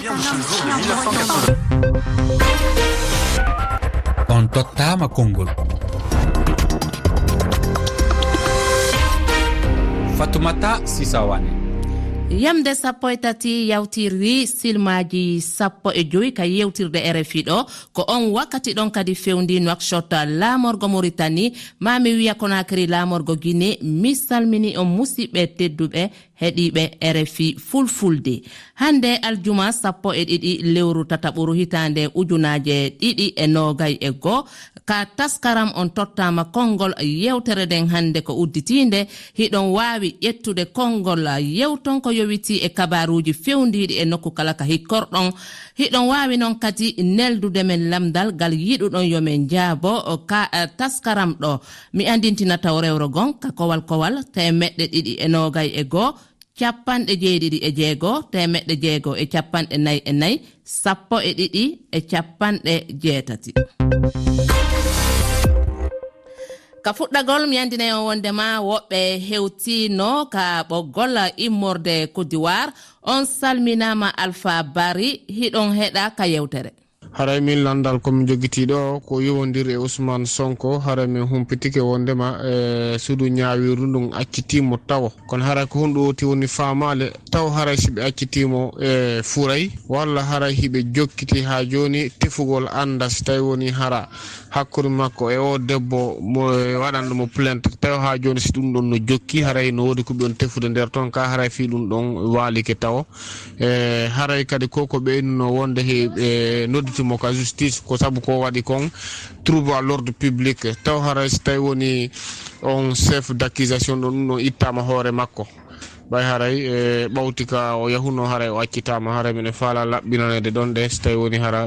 vient de ce jour de 1980. On TOTTAAMA KONNGOL. Fatoumata Sisawane. Yamde sappo e tati yawtirri silmaji sappo e joyi ka yewtirde RFI ɗo ko on wakkati ɗon kadi fewndi Nouakchott lamorgo Mauritanie mami wiya Conakry lamorgo Guinée mi salmini on musidɓe tedduɓe heɗiɓe RFI fulfulde hande aljuma sappo e ɗiɗi lewru tataɓuru hitande ujunaje ɗiɗi e nogay e go ka taskaram on tottama konngol yewtere den hande ko udditinde hiɗon wawi ƴettude konngol yewton ko yowiti e kabaruji fewndiɗi e nokku kala ka hikkorɗon hiɗon wawi non kadi neldude men lamdal gal yiɗuɗon yo men jaabo ka taskaram ɗo mi andintina taw rewro gon ka kowal temeɗɗe ɗiɗi e nogay e go capanɗe jeeɗiɗi e jeego temeɗɗe jeego e capanɗe nayi e nayi sappo e ɗiɗi e capanɗe jeetati ka fuɗɗagol mi andinay on wondema woɓɓe hewtino ka ɓoggol immorde Côte d'Ivoire on salminama Alpha Bari hiɗon heɗa ka yewtere haray min landal komi jogitiɗo ko yowondir e Ousmane Sonko haray min humpitike wondema suudu ñawiru ɗum accitimo tawa kono haray ko hunɗo woti woni famale taw haray siɓe accitimo e furay walla haray hiɓe jokkiti ha joni tefugol anda so tawi woni hara hakkude makko e o debbo mo waɗanɗomo plainte taw ha joni si ɗum ɗon no jokki haray no wodi ko ɓe tefude nder toon ka haray fi ɗum ɗon walike tawa haray kadi koko ɓeynuno wonde he nodditimo ka justice ko sabu ko waɗi kon trouble à l'ordre public taw haray so tawi woni on chef d'accusation ɗo ɗum ɗon ittama hoore makko ɓay haray ɓawti ka o yahuno haray o accitama haray mine faala laɓɓinanede ɗon ɗe so tawi woni hara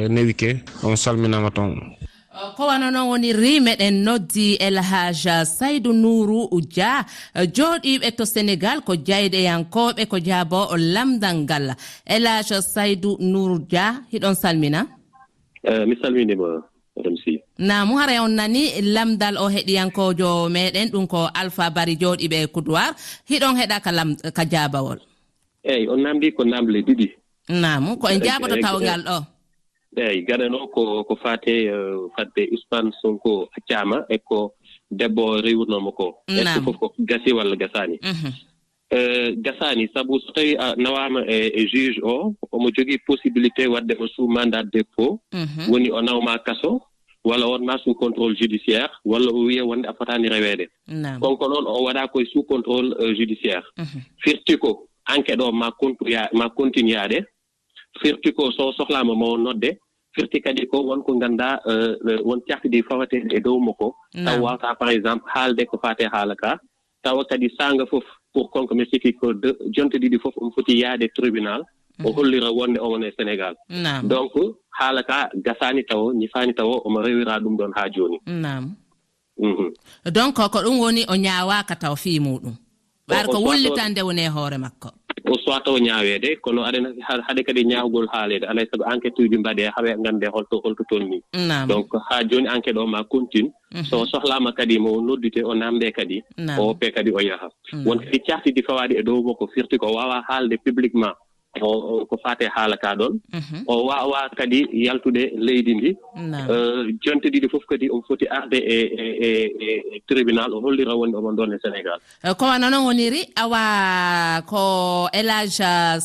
newike on salminama toon ko wano noon woni rimeɗen noddi El Hadj Saydou Nourou Dia jooɗiɓe to Sénégal ko jayɗeyankoɓe ko jaabo lamdal ngal El Hadj Saydou Nourou Dia hiɗon salmina mi salminima madame Sy namu hara on nani lamdal o heɗiyankojo meɗen ɗum ko Alpha Bari jooɗiɓe Côte d'Ivoire hiɗon heɗa ka jaabawol eyyi on namdi ko namle ɗiɗi namu ko en jaaboto tawgal ɗo eyyi gaɗa noon ko fate fadde Ousmane Sonko accama e ko debbo rewirnoma ko est ce fof ko gasi walla gasani gasani sabu so tawi nawama e juge o omo jogui possibilité wadde o sous mandat de dépôt woni o nawma kaso walla wonma sous contrôle judiciaire walla o wiya wonde a fotani rewede konko noon o waɗa koye sous contrôle judiciaire firti ko enquête o ma continue yaade firti ko so sohlama mo nodde firti kadi ko wonko ganda won cafidi fawatede e dow makko taw wawta par exemple haalde ko fate haala ka tawa kadi sanga fof pour konko mi sikki ko jonte ɗiɗi fof omo foti yaade tribunal o hollira wonde o wone Sénégal donc haala ka gasani taw ñifani taw omo rewira ɗum ɗon ha joni donc ko ɗum woni o ñawaka taw fi muɗum ɓar ko wullitande woni hoore makko o soit o ñaawede kono aɗa haade kadi ñaawgol haalede alay sago enquête uji mbaɗe haɓe gande holto tolni donc ha joni enquête o ma continue so sohlama kadi mo noddite o namde kadi o woppe kadi o yaha won kadi cahtidi fawaɗi e dow makko firti ko wawa haalde publiquement ko fate haala ka ɗon o wawa kadi yaltude leydi ndi jonte ɗiɗi fof kadi omo foti arde e tribunal o hollira wonde omon ɗon e Sénégal ko wano noon woniri awa ko El Hadj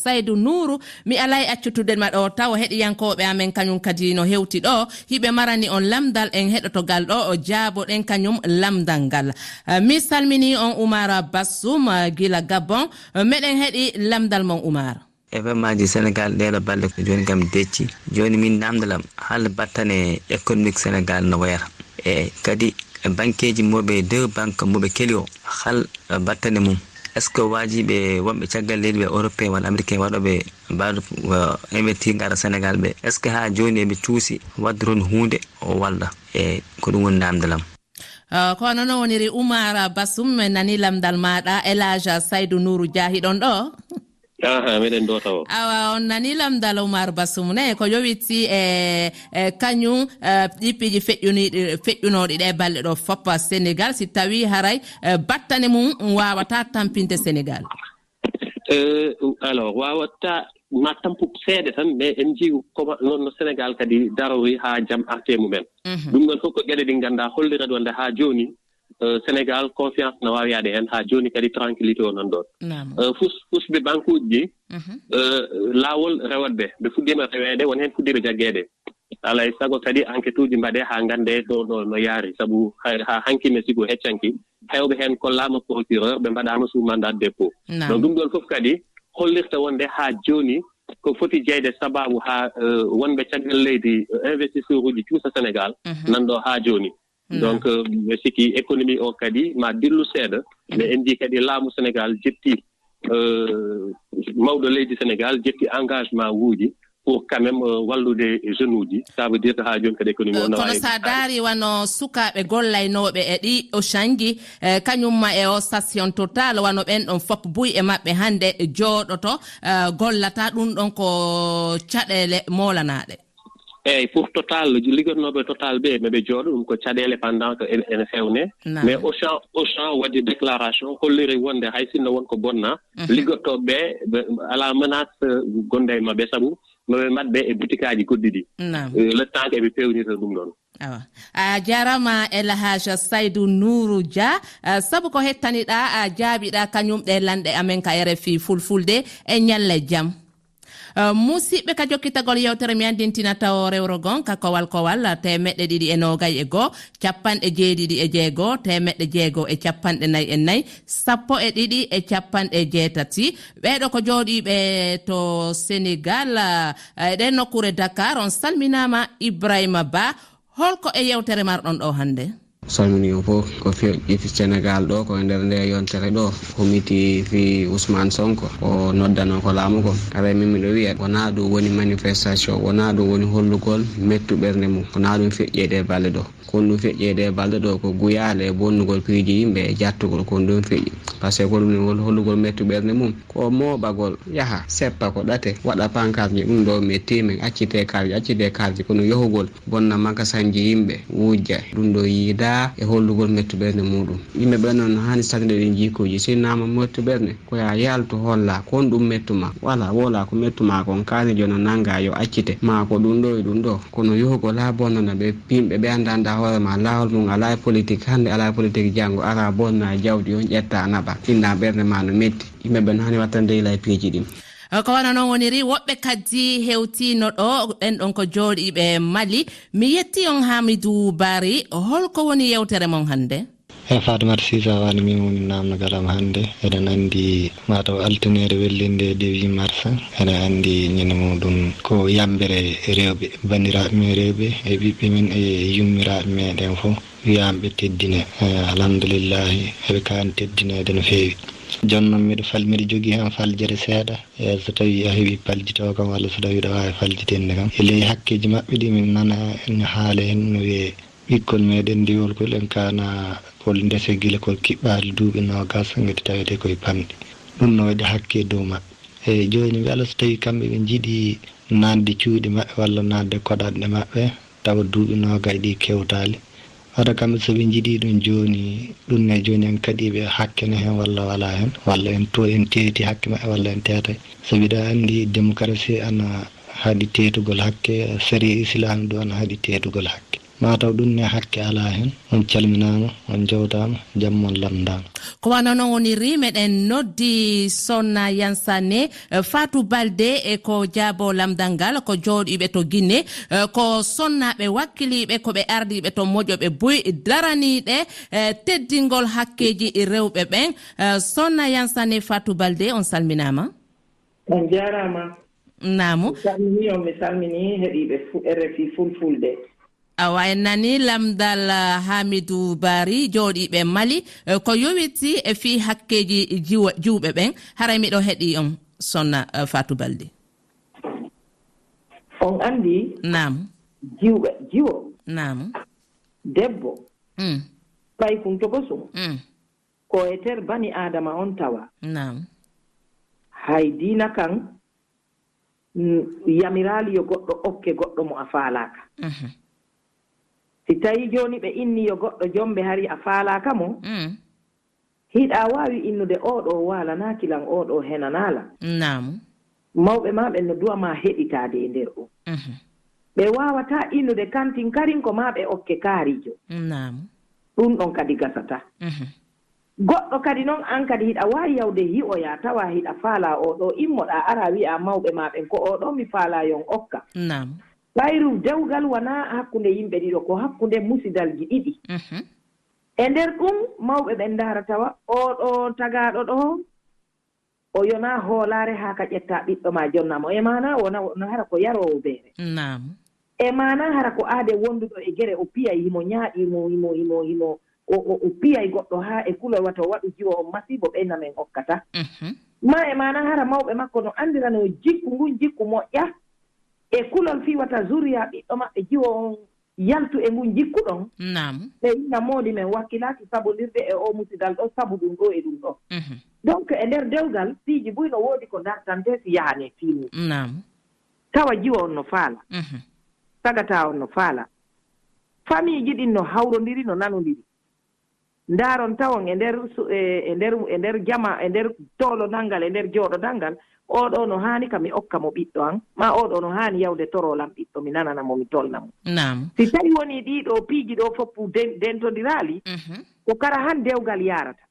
Saydou Nourou mi alay accutude ma ɗo taw heɗiyankoɓe amen kañum kadi no hewti ɗo hiɓe marani on lamdal en heɗotogal ɗo o jaaboɗen kañum lamdal ngal mi salmini on Oumar Bassoum gila Gabon meɗen heɗi lamdal mon Oumar événement du Sénégal ɗeɗo balɗe ko joni kam decci joni min namdalam haala battane économique Sénégal no wayata e kadi banqueji moɓe deux banque moɓe keeli o hal battane mum est ce que wajiɓe wonɓe caggal leydi ɓe européen walla américain waɗoɓe mbaɗo investir gara Sénégal ɓe est ce que ha joni eɓe cuusi wadde toon hunde o walla e ko ɗum woni namdalam ko noon woniri Oumar Bassoum nani lamdal maɗa El Hadj Saydou Nourou Dia hiɗon ɗo meɗen ɗo taw awa on nani lamdal Oumar Bassoum ne ko yowiti kañum ɗippiji feƴƴunoɗi ɗe balɗe ɗo foppa Sénégal si tawi haray battane mum wawata tampinde Sénégal alors wawata ma tampu seede tan mais en jiigu ko non Sénégal kadi darori ha jam arte mumen dum non fof ko gede di ganda hollira do ha joni Sénégal confiance na wawi yade hen ha joni kadi tranquillité o non don fusbe bankuji lawol rewodbe be fuddima rewede won hen fuddira jaggede alay sago kadi enquête uji mbade ha gande do no yaari sabu ha hanki me sigo heccanki hewbe hen ko lama procureur be mbadama sous mandat de dépôt donc dum don fof kadi hollirta wonde ha joni ko foti jeyde sababu ha wonbe caggal leydi investisseur uji cuusa Sénégal nando ha joni donc siki économie o kadi ma dillu seeda mais en di kadi laamu Sénégal jetti mawdo leydi Sénégal jetti engagement wuuji pour quand même wallude jeunes uji ça veut dire que ha joni kadi économie o kono sa daari wano sukaɓe gollaynoɓe e ɗi o changi kañumma e o station Total wano ɓen ɗon fop buy e maɓɓe hande jooɗoto gollata ɗum ɗon ko caɗele molanaɗe eyyi pour Total liggotonoɓe Total ɓe meɓe jooɗo ɗum ko caɗele pendant que ene fewne mais Auchan waɗi déclaration holliri wonde hay sinno wonko bonna liggottoɓe ala menace gonde e mabɓe saabu noɓe mbaɗɓe e boutique aji goɗɗiɗi le temps que ɓe pewnirta ɗum ɗon awa a jarama El Hadj Saydou Nourou Dia sabu ko hettaniɗa a jaabiɗa kañumɗe lanɗe amen ka RFI fulfulde e ñalle jaam musidɓe ka jokkitagol yewtere mi andintinata o rewro gon ka kowal 221 capanɗe jeeɗiɗi e jeego temeɗɗe jeego e capanɗe nayyi e nayyi 12 e capanɗe jeetati ɓeɗo ko jooɗiɓe to Sénégal ɗe nokkure Dakar on salminama Ibrahima Ba holko e yewtere marɗon ɗo hande salmini o fof ko feƴƴi Sénégal ɗo ko nder nde yontere ɗo komiti fi Ousmane Sonko o noddano ko laamu ko ara min miɗo wiya wona ɗum woni manifestation wona ɗum woni hollugol mettu ɓernde mum wona ɗum feƴƴede balɗe ɗo kon ɗum feƴƴede balɗe ɗo ko guyale e bonnugol piiji yimɓe e jattugol kon ɗum feƴƴi par ce que ko ɗum hollugol mettu ɓernde mum ko moɓagol yaha seppa ko ɗate waɗa pankarji ɗum ɗo mettimen accite kalji kono yohugol bonna magasanji yimɓe wujja ɗum ɗo yiida e hollugol mettu ɓernde muɗum yimɓe ɓe noon hani sagde ɗen jikkuji sinnama mettu ɓernde koya yaltu holla kon ɗum mettuma wala wola ko mettuma kon kani jona nanga yo accite ma ko ɗum ɗo e ɗum ɗo kono yohugol ha bonnana ɓe pimɓe ɓe andanda hoorema lawol mum ala e politique hande ala e politique janggo ara bonna jawdi on ƴetta naɓa finna ɓernde ma no metti yimɓe ɓe hani watta ndeyla e piiji ɗin ko wana noon woniri woɓɓe kadi hewtino ɗo ɓen ɗon ko jooɗiɓe Mali mi yetti on Hamidou Bari holko woni yewtere mon hande Fatoumata Sisa wani min woni namdogalam hande eɗen andi mataw altinere wellinde 2 mars eɗen andi ñande muɗum ko yambere rewɓe bandiraɓe men rewɓe e ɓiɓɓe men e yummiraɓe meɗen fof wiyamɓe teddine alhamdoulillahi eɓe kani teddinede no fewi jonnon miɗo jogui hen faljere seeɗa e so tawi a heeɓi faljito kam walla so tawi ɗo wawi faljitende kam e ley hakkeji mabɓe ɗi min nana ne haala hen no wiye ɓikkol meɗen ndiwol kol en kana kol ndese guila kol kiɓɓade duuɓi 20 gati tawete koye pamɗi ɗum no waɗi hakke dow mabɓe e joni mi ala so tawi kamɓe ɓe jiiɗi nadde cuuɗi mabɓe walla nadde koɗanɗe mabɓe tawa duuɓi 20 ɗi kewtali wata kamɓe soɓe jiiɗi ɗum joni ɗum ne joni en kadiɓe hakkene hen walla wala hen walla en teeti hakke mabɓe walla en teetay sabi ɗa andi démocratie ana haɗi teetugol hakke série islamique ɗo ana haɗi teetugol hakke mataw ɗum ne hakke ala hen on calminama on jewtama jammon lamdama ko wana noon woniri meɗen noddi Sonna Yansane Fatou Balde e ko jaabo lamdal ngal ko jooɗiɓe to Guinée ko sonnaɓe wakkiliɓe koɓe ardiɓe to moƴoɓe boy daraniɗe teddingol hakkeji rewɓe ɓen Sonna Yansane Fatou Balde on salminama on jarama namu mi salmini heeɗiɓe RFI fulfulde awa en nani lamdal Hamidou Bari jooɗiɓe Mali ko yowiti e fi hakkeji juuɓe ɓen haray miɗo heeɗi on Sonna Fatou Balde on andi nam jiwo nam debbo ɓaykum to kosum ko e ter bani adama on tawa nam hay diina kan yamirali yo goɗɗo okke goɗɗo mo a faalaka si tawi joni ɓe inni yo goɗɗo jombe hari a faalaka mo hiɗa wawi innude oɗo walanaki lan oɗo henanala nam mawɓe maɓe no duwama heɗitade e nder o ɓe wawata innude kantin karin ko maɓe okke kaarijo ɗum ɗon kadi gasata goɗɗo kadi noon an kadi hiɗa wawi yawde hi'oya tawa hiɗa faala oɗo immoɗa ara wi'a mawɓe maɓen ko oɗo mi faala yon okka ɓayru dewgal wona hakkunde yimɓe ɗiɗo ko hakkunde musidalji ɗiɗi e nder ɗum mawɓe ɓen ndaara tawa oɗo tagaɗo ɗo o yona hoolare haa ka ƴetta ɓiɗɗo ma jonnamo e mana wona hara ko yarowo beere e mana hara ko aade wonduɗo e gere o piyay himo ñaaɗimo o piyay goɗɗo haa e kulol wata o waɗu jiwo on masibo ɓeyna men okkata ma e mana hara mawɓe makko no andirano jikku ngun jikku moƴƴa e kulol fi wata zuriya ɓiɗɗo maɓɓe jiwo on yaltu e ngun jikku ɗon ɓe inna moodi men wakkilaki sabodirde e o musidal ɗo sabu ɗum ɗo e ɗum ɗo donc e nder dewgal piiji buy no woodi ko dartante si yahane fimu tawa jiwo on no faala sagata on no faala famille ji ɗin no hawrodiri no nanodiri ndaaron tawon e nder jama e nder toolo dangal e nder jooɗo dangal oɗo no haani ka mi okka mo ɓiɗɗo an ma oɗo no haani yawde torolam ɓiɗɗo mi nananamo mi tolnamo si tawi woni ɗiɗo piiji ɗo foppu dentodiraali ko kara han dewgal yarata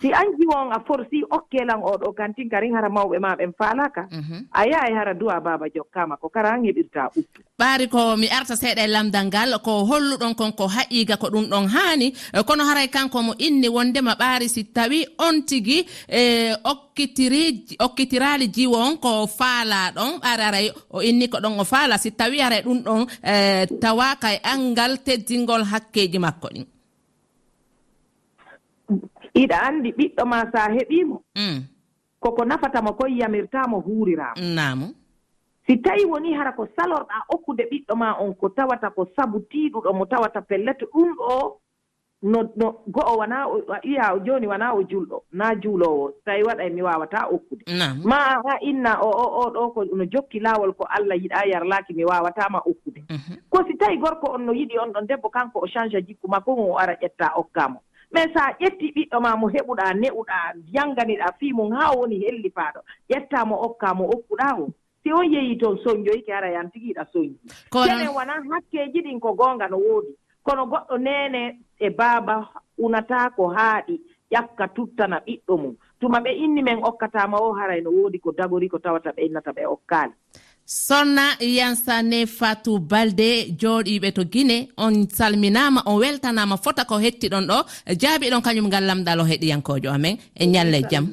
si an jiwon a forsi okkelan oɗo kantin karin hara mawɓe ma ɓen faalaka a yaha e hara duwa baba jokkama ko kara han heɓirta ɓuttu ɓaari ko mi arta seeɗa e lamdal ngal ko holluɗon kon ko haƴiga ko ɗum ɗon haani kono haray kanko mo inni wondema ɓaari si tawi on tigi okkitiraali jiwo on ko faala ɗon ɓaari aray o inni ko ɗon o faala si tawi aray ɗum ɗon tawaka e angal teddingol hakkeji makko ɗin iɗa anndi ɓiɗɗo ma sa heɓimo koko nafatamo koye yamirtamo huuriramo si tawi woni hara ko salorɗa okkude ɓiɗɗo ma on ko tawata ko sabu tiiɗuɗo mo tawata pellete ɗum ɗo no go'o wona wiya joni wona o julɗo na juulowo tawi waɗa mi wawata okkude ma a inna o ɗo ko no jokki laawol ko Allah yiɗa yarlaki mi wawatama okkude ko si tawi gorko on no yiɗi on ɗon debbo kanko o change jikku makko o ara ƴetta okkamo mais sa ƴetti ɓiɗɗo ma mo heɓuɗa ne'uɗa yanganiɗa fimum ha woni helli paaɗo ƴettamo okkamo okkuɗa o si on yeeyi toon soñjoyke hara yan tigiɗa soñji kenen wona hakkeji ɗin ko gonga no woodi kono goɗɗo nene e baaba unata ko haaɗi ƴakka tuttana ɓiɗɗo mum tuma ɓe inni men okkatama o haray no woodi ko dagori ko tawata ɓe innata ɓe okkaali sonna yansane fatou balde jooɗiɓe to guine on salminama on weltanama fota ko hettiɗon ɗo jaabiɗon kañum ngal lamɗal o heɗiyankojo amen e ñalle jaam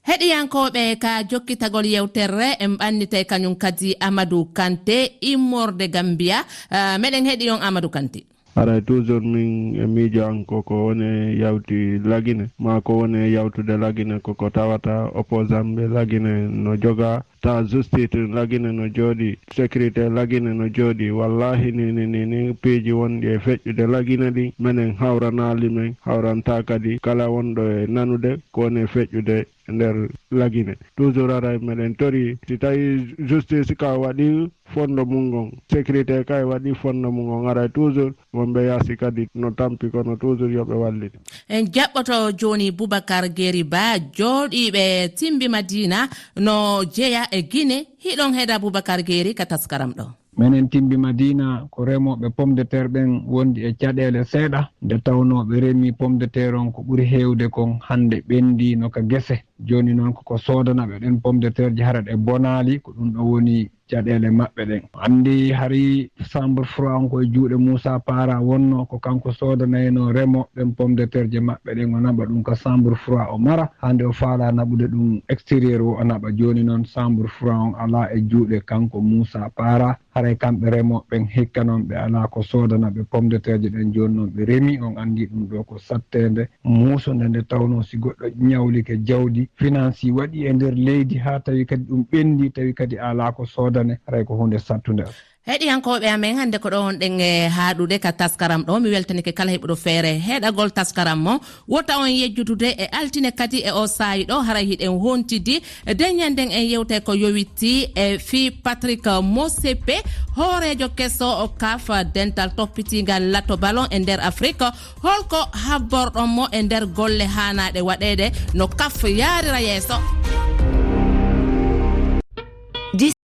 heɗiyankoɓe ka jokkitagol yewterre en ɓannite kañum kadi Amadou Kanté immorde Gambia meɗen heɗi on Amadou Kanté aray toujours min e miijo an koko woni yawti lagine ma ko woni yawtude lagine koko tawata opposant ɓe lagine no joga ta justice lagine no jooɗi sécurité lagine no jooɗi wallahi ni piiji wonɗi e feƴƴude lagine ɗi minen hawranali men hawranta kadi kala wonɗo e nanude ko woni e feƴƴude nder lagine toujours aray meɗen tori si tawi justice ka waɗi fonno mum gon sécurité kay waɗi fonno mum gon aray toujours wonɓe yaasi kadi no tampi kono toujours yoɓe wallide en jaɓɓoto joni Boubacar Guéry Ba jooɗiɓe Timbi Madina no jeeya e Guinée hiɗon heeɗa Boubacar Guéry ka taskaram ɗo minen Timbi Madina ko remoɓe pomme de terre ɓen wondi e caɗele seeɗa nde tawnoɓe remi pomme de terre on ko ɓuuri hewde kon hande ɓendi no ka guese joni noon koko sodanaɓe ɗen pomme de terre ji hara ɗe bonali ko ɗum ɗo woni caɗele maɓɓe ɗen andi hari chambre froid on koye juuɗe Moussa Para wonno ko kanko sodanayno remoɓen pomme de terre je maɓɓe ɗen o naɓa ɗum ko chambre froid o mara hande o faala naɓude ɗum extérieur o naɓa joni noon chambre froid on ala e juuɗe kanko Moussa Para haray kamɓe remoɓen hikka noon ɓe ala ko sodanaɓe pomme de terre je ɗen joni noon ɓe remi on andi ɗum ɗo ko sattede muusude nde tawno si goɗɗo ñawlike jawdi finance waɗi e nder leydi ha tawi kadi ɗum ɓendi tawi kadi ala ko sodane haray ko hunde sattude heɗiyankoɓe amen hande ko ɗo wonɗen e haaɗude ka taskaram ɗo mi weltanike kala heɓuɗo feere heɗagol taskaram mo wota on yejjutude e altine kadi e o saayi ɗo haray hiɗen hontidi deñanden en yewte ko yowitti e fi Patrick Mosepe hoorejo kesso o kaf dental toppitigal latto ballon e nder Afrique holko habborɗon mo e nder golle hanaɗe waɗede no kaf yarira yeeso